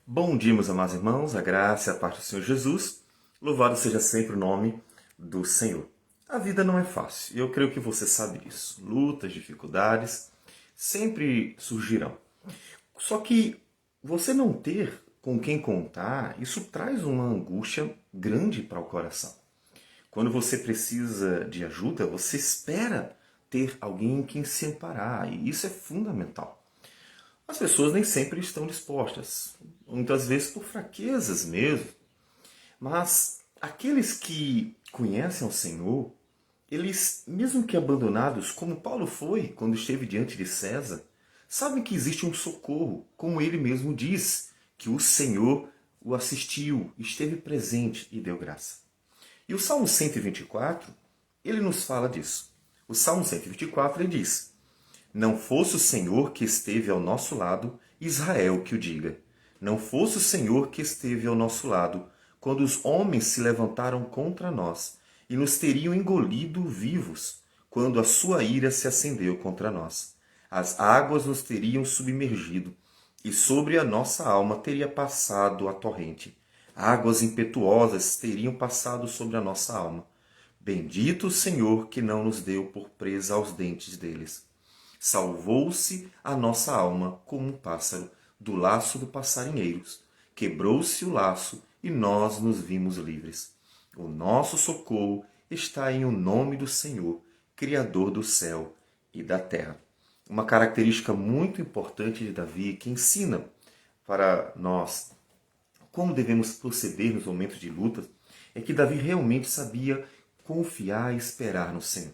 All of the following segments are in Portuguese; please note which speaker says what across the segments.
Speaker 1: Bom dia, meus amados irmãos, a graça e a paz do Senhor Jesus. Louvado seja sempre o nome do Senhor. A vida não é fácil, e eu creio que você sabe disso. Lutas, dificuldades sempre surgirão. Só que você não ter com quem contar, isso traz uma angústia grande para o coração. Quando você precisa de ajuda, você espera ter alguém em quem se amparar, e isso é fundamental. As pessoas nem sempre estão dispostas, muitas vezes por fraquezas mesmo, mas aqueles que conhecem o Senhor, eles, mesmo que abandonados, como Paulo foi quando esteve diante de César, sabem que existe um socorro, como ele mesmo diz, que o Senhor o assistiu, esteve presente e deu graça. E o Salmo 124, ele nos fala disso. O Salmo 124, ele diz: Não fosse o Senhor que esteve ao nosso lado, Israel que o diga. Não fosse o Senhor que esteve ao nosso lado, quando os homens se levantaram contra nós e nos teriam engolido vivos, quando a sua ira se acendeu contra nós. As águas nos teriam submergido, e sobre a nossa alma teria passado a torrente. Águas impetuosas teriam passado sobre a nossa alma. Bendito o Senhor que não nos deu por presa aos dentes deles. Salvou-se a nossa alma como um pássaro do laço do passarinheiros. Quebrou-se o laço e nós nos vimos livres. O nosso socorro está em o nome do Senhor, Criador do céu e da terra. Uma característica muito importante de Davi, que ensina para nós como devemos proceder nos momentos de luta, é que Davi realmente sabia confiar e esperar no Senhor.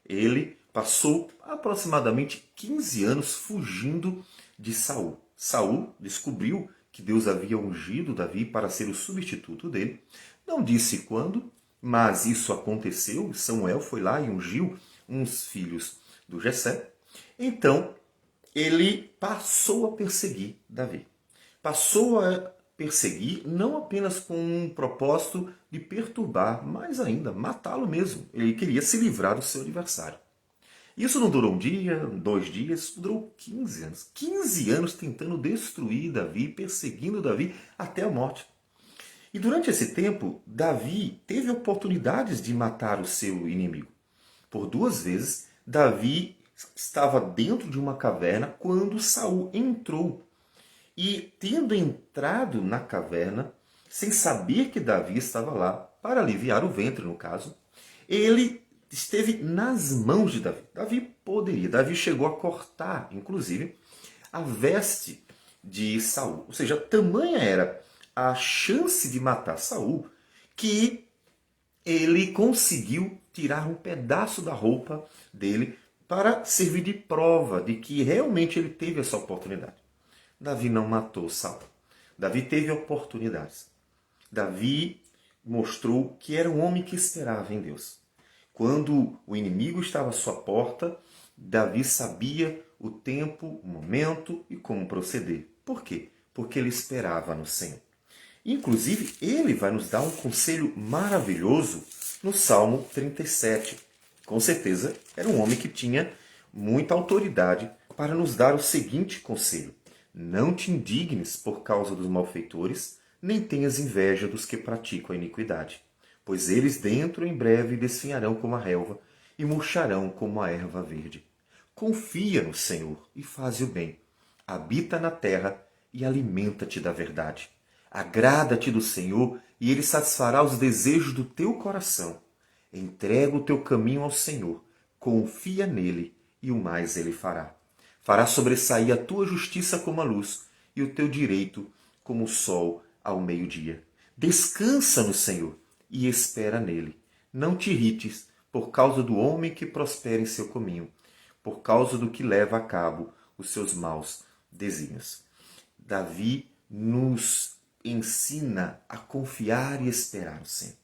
Speaker 1: Ele passou aproximadamente 15 anos fugindo de Saul. Saul descobriu que Deus havia ungido Davi para ser o substituto dele. Não disse quando, mas isso aconteceu. Samuel foi lá e ungiu uns filhos do Jessé. Então, ele passou a perseguir Davi. Passou a perseguir não apenas com um propósito de perturbar, mas ainda matá-lo mesmo. Ele queria se livrar do seu adversário. Isso não durou um dia, 2 dias, durou 15 anos. 15 anos tentando destruir Davi, perseguindo Davi até a morte. E durante esse tempo, Davi teve oportunidades de matar o seu inimigo. Por 2 vezes, Davi estava dentro de uma caverna quando Saul entrou. E tendo entrado na caverna, sem saber que Davi estava lá, para aliviar o ventre no caso, ele esteve nas mãos de Davi. Davi chegou a cortar, inclusive, a veste de Saul. Ou seja, tamanha era a chance de matar Saul que ele conseguiu tirar um pedaço da roupa dele para servir de prova de que realmente ele teve essa oportunidade. Davi não matou Saul. Davi teve oportunidades. Davi mostrou que era um homem que esperava em Deus. Quando o inimigo estava à sua porta, Davi sabia o tempo, o momento e como proceder. Por quê? Porque ele esperava no Senhor. Inclusive, ele vai nos dar um conselho maravilhoso no Salmo 37. Com certeza, era um homem que tinha muita autoridade para nos dar o seguinte conselho: Não te indignes por causa dos malfeitores, nem tenhas inveja dos que praticam a iniquidade, pois eles dentro em breve desfinharão como a relva e murcharão como a erva verde. Confia no Senhor e faze o bem. Habita na terra e alimenta-te da verdade. Agrada-te do Senhor e ele satisfará os desejos do teu coração. Entrega o teu caminho ao Senhor, confia nele e o mais ele fará. Fará sobressair a tua justiça como a luz e o teu direito como o sol ao meio-dia. Descansa no Senhor e espera nele. Não te irrites por causa do homem que prospera em seu caminho, por causa do que leva a cabo os seus maus desígnios. Davi nos ensina a confiar e esperar no Senhor.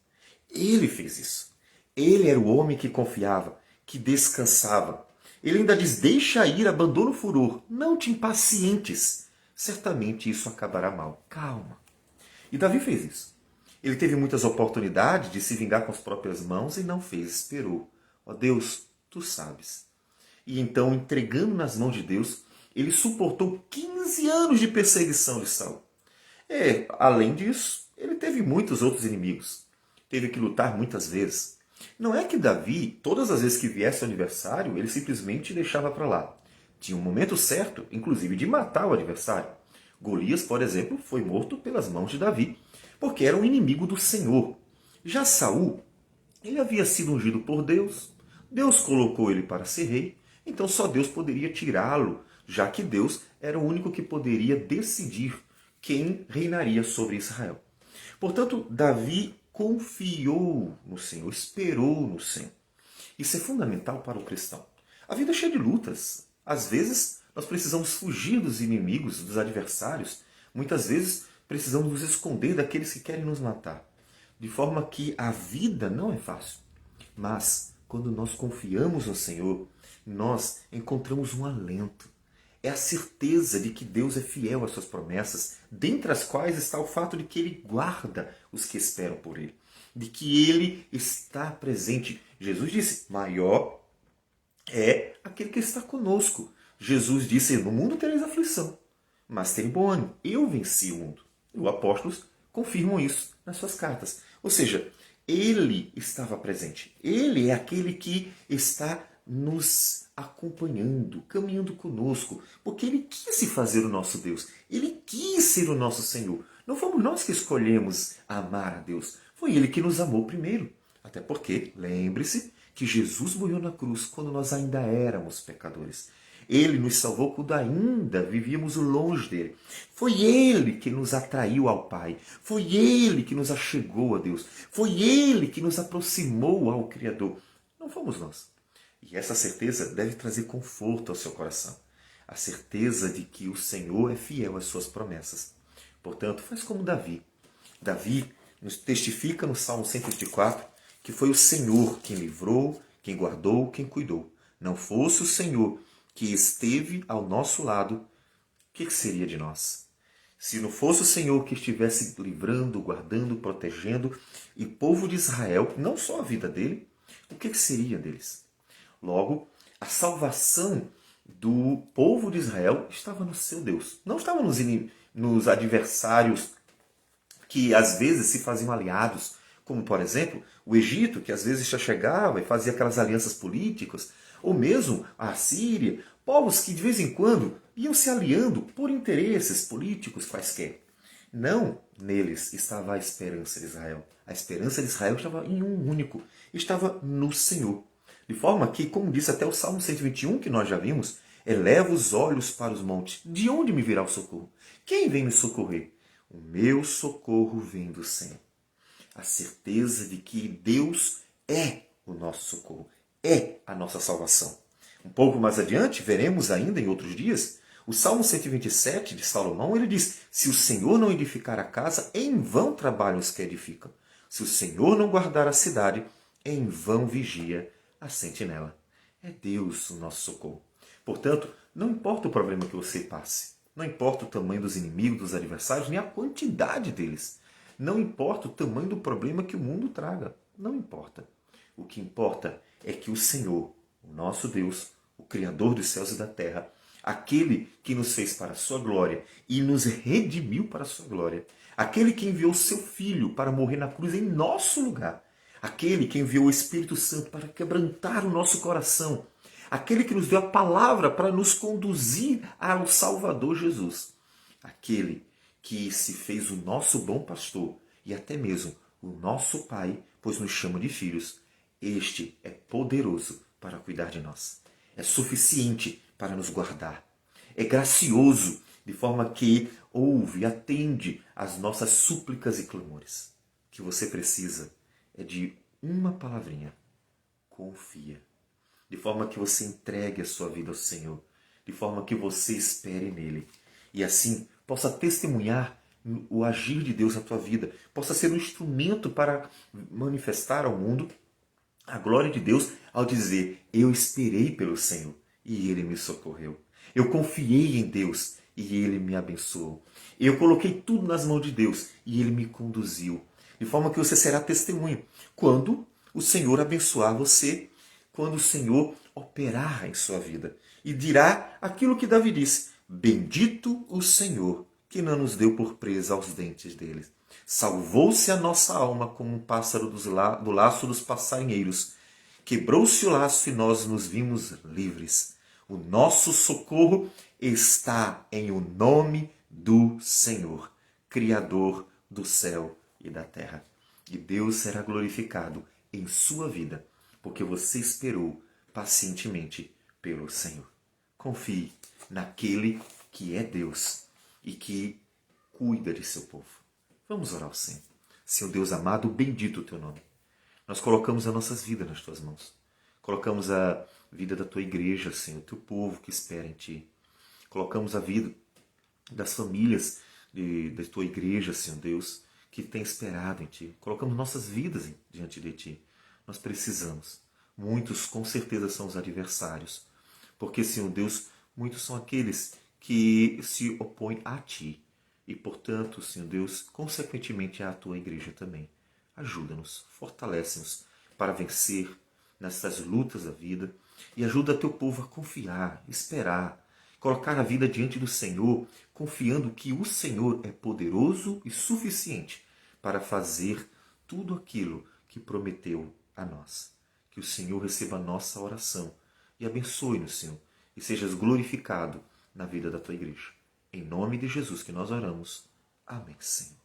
Speaker 1: Ele fez isso. Ele era o homem que confiava, que descansava. Ele ainda diz: deixa ir, abandona o furor, não te impacientes. Certamente isso acabará mal. Calma. E Davi fez isso. Ele teve muitas oportunidades de se vingar com as próprias mãos e não fez, esperou. Ó Deus, tu sabes. E então, entregando nas mãos de Deus, ele suportou 15 anos de perseguição de Saul. Além disso, ele teve muitos outros inimigos. Teve que lutar muitas vezes. Não é que Davi, todas as vezes que viesse o adversário, ele simplesmente deixava para lá. Tinha um momento certo, inclusive, de matar o adversário. Golias, por exemplo, foi morto pelas mãos de Davi, porque era um inimigo do Senhor. Já Saul, ele havia sido ungido por Deus, Deus colocou ele para ser rei, então só Deus poderia tirá-lo, já que Deus era o único que poderia decidir quem reinaria sobre Israel. Portanto, Davi confiou no Senhor, esperou no Senhor. Isso é fundamental para o cristão. A vida é cheia de lutas. Às vezes, nós precisamos fugir dos inimigos, dos adversários. Muitas vezes, precisamos nos esconder daqueles que querem nos matar. De forma que a vida não é fácil. Mas, quando nós confiamos no Senhor, nós encontramos um alento. É a certeza de que Deus é fiel às suas promessas, dentre as quais está o fato de que Ele guarda os que esperam por Ele, de que Ele está presente. Jesus disse, maior é aquele que está conosco. Jesus disse, no mundo tereis aflição, mas tem bom ânimo, eu venci o mundo. E os apóstolos confirmam isso nas suas cartas. Ou seja, Ele estava presente. Ele é aquele que está nos acompanhando, caminhando conosco, porque Ele quis se fazer o nosso Deus. Ele quis ser o nosso Senhor. Não fomos nós que escolhemos amar a Deus. Foi Ele que nos amou primeiro. Até porque, lembre-se, que Jesus morreu na cruz quando nós ainda éramos pecadores. Ele nos salvou quando ainda vivíamos longe dele. Foi Ele que nos atraiu ao Pai. Foi Ele que nos achegou a Deus. Foi Ele que nos aproximou ao Criador. Não fomos nós. E essa certeza deve trazer conforto ao seu coração. A certeza de que o Senhor é fiel às suas promessas. Portanto, faz como Davi. Davi nos testifica no Salmo 124 que foi o Senhor quem livrou, quem guardou, quem cuidou. Não fosse o Senhor que esteve ao nosso lado, o que seria de nós? Se não fosse o Senhor que estivesse livrando, guardando, protegendo, e o povo de Israel, não só a vida dele, o que seria deles? Logo, a salvação do povo de Israel estava no seu Deus. Não estava nos adversários que às vezes se faziam aliados, como por exemplo o Egito, que às vezes já chegava e fazia aquelas alianças políticas, ou mesmo a Síria, povos que de vez em quando iam se aliando por interesses políticos quaisquer. Não neles estava a esperança de Israel. A esperança de Israel estava em um único, estava no Senhor. De forma que, como disse até o Salmo 121, que nós já vimos, eleva os olhos para os montes. De onde me virá o socorro? Quem vem me socorrer? O meu socorro vem do Senhor. A certeza de que Deus é o nosso socorro, é a nossa salvação. Um pouco mais adiante, veremos ainda em outros dias, o Salmo 127 de Salomão, ele diz, se o Senhor não edificar a casa, em vão trabalham os que edificam. Se o Senhor não guardar a cidade, em vão vigia a sentinela. É Deus o nosso socorro. Portanto, não importa o problema que você passe, não importa o tamanho dos inimigos, dos adversários, nem a quantidade deles. Não importa o tamanho do problema que o mundo traga. Não importa. O que importa é que o Senhor, o nosso Deus, o Criador dos céus e da terra, aquele que nos fez para a sua glória e nos redimiu para a sua glória, aquele que enviou seu Filho para morrer na cruz em nosso lugar, aquele que enviou o Espírito Santo para quebrantar o nosso coração, aquele que nos deu a palavra para nos conduzir ao Salvador Jesus, aquele que se fez o nosso bom pastor e até mesmo o nosso Pai, pois nos chama de filhos. Este é poderoso para cuidar de nós. É suficiente para nos guardar. É gracioso, de forma que ouve e atende às nossas súplicas e clamores. O que você precisa é de uma palavrinha. Confia. De forma que você entregue a sua vida ao Senhor. De forma que você espere nele. E assim possa testemunhar o agir de Deus na tua vida. Possa ser um instrumento para manifestar ao mundo a glória de Deus ao dizer, eu esperei pelo Senhor e Ele me socorreu. Eu confiei em Deus e Ele me abençoou. Eu coloquei tudo nas mãos de Deus e Ele me conduziu. De forma que você será testemunha quando o Senhor abençoar você, quando o Senhor operar em sua vida. E dirá aquilo que Davi disse, bendito o Senhor que não nos deu por presa aos dentes deles. Salvou-se a nossa alma como um pássaro do laço dos passarinheiros. Quebrou-se o laço e nós nos vimos livres. O nosso socorro está em o nome do Senhor, Criador do céu e da terra. E Deus será glorificado em sua vida, porque você esperou pacientemente pelo Senhor. Confie naquele que é Deus e que cuida de seu povo. Vamos orar ao Senhor. Senhor Deus amado, bendito o teu nome. Nós colocamos as nossas vidas nas tuas mãos. Colocamos a vida da tua igreja, Senhor, teu povo que espera em ti. Colocamos a vida das famílias da tua igreja, Senhor Deus, que tem esperado em ti. Colocamos nossas vidas diante de ti. Nós precisamos. Muitos, com certeza, são os adversários. Porque, Senhor Deus, muitos são aqueles que se opõem a ti. E, portanto, Senhor Deus, consequentemente à tua igreja também. Ajuda-nos, fortalece-nos para vencer nessas lutas da vida e ajuda teu povo a confiar, esperar, colocar a vida diante do Senhor, confiando que o Senhor é poderoso e suficiente para fazer tudo aquilo que prometeu a nós. Que o Senhor receba a nossa oração e abençoe-nos, Senhor, e sejas glorificado na vida da tua igreja. Em nome de Jesus que nós oramos. Amém, Senhor.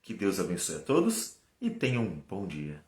Speaker 1: Que Deus abençoe a todos e tenham um bom dia.